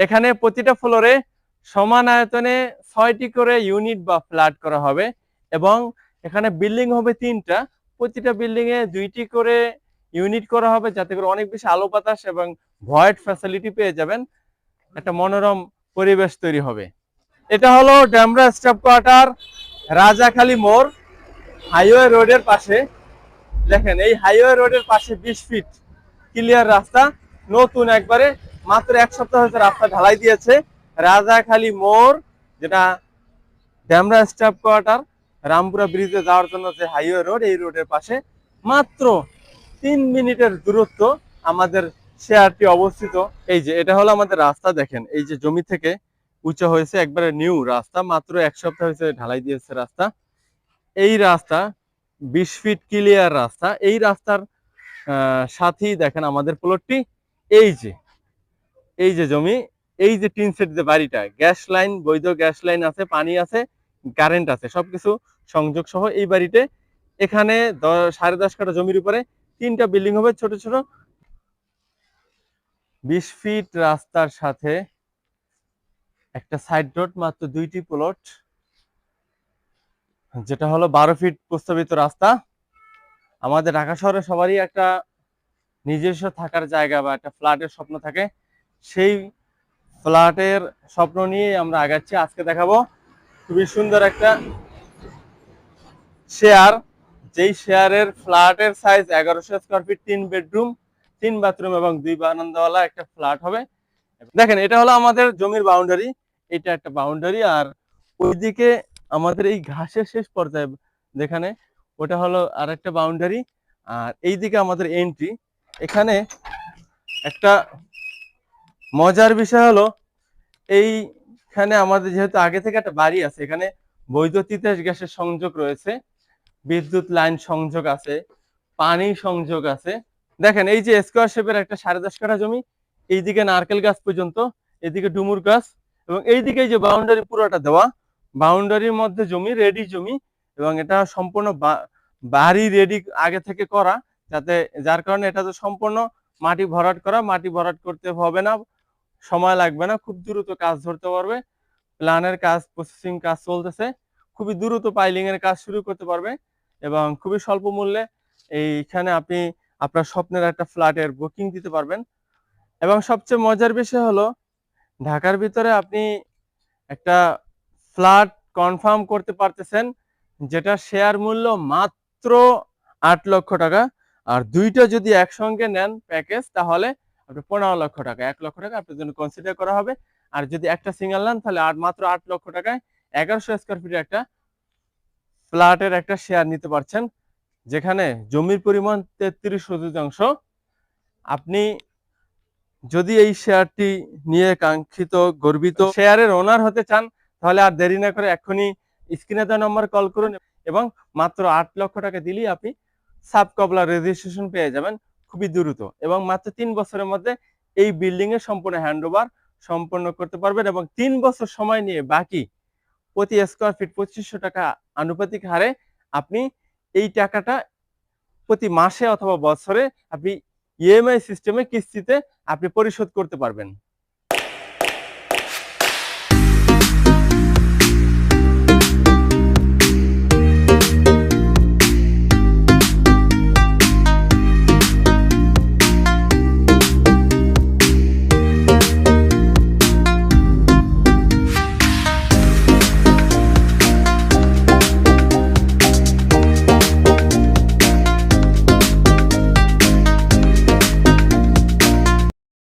এখানে প্রতিটা ফ্লোরে সমান আয়তনে 6টি করে ইউনিট বা ফ্ল্যাট করা হবে এবং এখানে বিল্ডিং হবে 3টা, প্রতিটা বিল্ডিং এ 2টি করে ইউনিট করা হবে যাতে করে অনেক বেশি আলো বাতাস এবং ভয়েড ফ্যাসিলিটি পেয়ে যাবেন, একটা মনোরম পরিবেশ তৈরি হবে। এটা হলো ডেমরা স্টাফ কোয়ার্টার, রাজাখালী মোড়, হাইওয়ে রোডের পাশে। দেখেন এই হাইওয়ে রোডের পাশে 20 ফিট ক্লিয়ার রাস্তা, নতুন একবারে, মাত্র 1 সপ্তাহ হয়েছে রাস্তা ঢালাই দিয়েছে। রাজাখালী মোড়, যেটা ডেমরা স্টাফ কোয়ার্টার, রামপুরা ব্রিজে যাওয়ার জন্য যে হাইওয়ে রোড, এই রোডের পাশে মাত্র 3 মিনিটের দূরত্ব আমাদের শেয়ারটি অবস্থিত। এই যে এটা হলো আমাদের রাস্তা, দেখেন এই যে জমি থেকে উঁচু হয়েছে, একবারে নিউ রাস্তা, মাত্র 1 সপ্তাহ হয়েছে ঢালাই দিয়েছে রাস্তা। এই রাস্তা 20 ফিট ক্লিয়ার রাস্তা। এই রাস্তার সাথেই দেখেন আমাদের প্লটটি। এই যে জমি, এই যে টিন সেট যে বাড়িটা, গ্যাস লাইন, বৈধ গ্যাস লাইন আছে, পানি আছে, কারেন্ট আছে, সবকিছু সংযোগ সহ এই বাড়িতে। এখানে 10.5 কাঠা জমির উপরে 3টা বিল্ডিং হবে ছোট ছোট। 20 ফিট রাস্তার সাথে একটা সাইড রোড, মাত্র 2টি প্লট, যেটা হলো 12 ফিট প্রস্তাবিত রাস্তা। আমাদের ঢাকা শহরে সবারই একটা নিজস্ব থাকার জায়গা বা একটা ফ্ল্যাটের স্বপ্ন থাকে, সেই ফ্ল্যাটের স্বপ্ন নিয়ে আমরা আগাচ্ছি। আজকে দেখাবো খুবই সুন্দর একটা শেয়ার, যেই শেয়ারের ফ্ল্যাটের size 1100 square feet, 3 bedroom, 3 bathroom এবং 2 বারান্দাওয়ালা একটা ফ্ল্যাট হবে। দেখেন এটা হলো আমাদের জমির বাউন্ডারি, এটা একটা বাউন্ডারি, আর ওইদিকে আমাদের এই ঘাসের শেষ পর্যায়ে যেখানে, ওটা হলো আর একটা বাউন্ডারি, আর এইদিকে আমাদের এন্ট্রি। এখানে একটা মজার বিষয় হলো, এইখানে আমাদের যেহেতু আগে থেকে একটা বাড়ি আছে, এখানে বৈধ তিতাস গ্যাসের সংযোগ রয়েছে, বিদ্যুৎ লাইন সংযোগ আছে, পানি সংযোগ আছে। দেখেন এই যে স্কোয়ার শেপের একটা 10.5 কাঠা জমি, এইদিকে নারকেল গাছ পর্যন্ত, এদিকে ডুমুর গাছ, এবং এইদিকে যে বাউন্ডারি পুরোটা দেওয়া, বাউন্ডারির মধ্যে জমি, রেডি জমি, এবং এটা সম্পূর্ণ বাড়ি রেডি আগে থেকে করা, যাতে যার কারণে এটা তো সম্পূর্ণ মাটি ভরাট করা, মাটি ভরাট করতে হবে না, সময় লাগবে না, খুব দ্রুত কাজ ধরতে পারবে। প্ল্যানের কাজ, প্রসেসিং কাজ চলতেছে, খুবই দ্রুত পাইলিং এর কাজ শুরু করতে পারবে এবং খুবই স্বল্প মূল্যে এইখানে আপনি আপনার স্বপ্নের একটা ফ্ল্যাটের বুকিং দিতে পারবেন। এবং সবচেয়ে মজার বিষয় হলো, ঢাকার ভিতরে আপনি একটা ফ্ল্যাট কনফার্ম করতে পারতেছেন, যেটা শেয়ার মূল্য মাত্র 8 লক্ষ টাকা, আর দুইটা যদি একসঙ্গে নেন প্যাকেজ, তাহলে আপনি 15 লক্ষ টাকা, 1 লক্ষ টাকা আপনার জন্য কনসিডার করা হবে। আর যদি একটা সিঙ্গেল নেন, তাহলে মাত্র 8 লক্ষ টাকায় 1100 স্কয়ার ফিটের একটা ফ্ল্যাটের একটা শেয়ার নিতে পারছেন, যেখানে জমির পরিমাণ 33%। আপনি যদি এই শেয়ারটি নিয়ে কাঙ্ক্ষিত গর্বিত শেয়ারের ওনার হতে চান, তাহলে আর দেরি না করে এখনই স্ক্রিনে দেওয়া নম্বর কল করুন এবং মাত্র 8 লক্ষ টাকা দিলেই আপনি সাব কবলা রেজিস্ট্রেশন পেয়ে যাবেন খুবই দ্রুত, এবং মাত্র 3 বছরের মধ্যে এই বিল্ডিং এর সম্পূর্ণ হ্যান্ডওভার সম্পন্ন করতে পারবেন, এবং 3 বছর সময় নিয়ে বাকি প্রতি স্কয়ার ফিট 2500 টাকা আনুপাতিক হারে আপনি এই টাকাটা প্রতি মাসে অথবা বছরে আপনি ইএমআই সিস্টেমে কিস্তিতে আপনি পরিশোধ করতে পারবেন।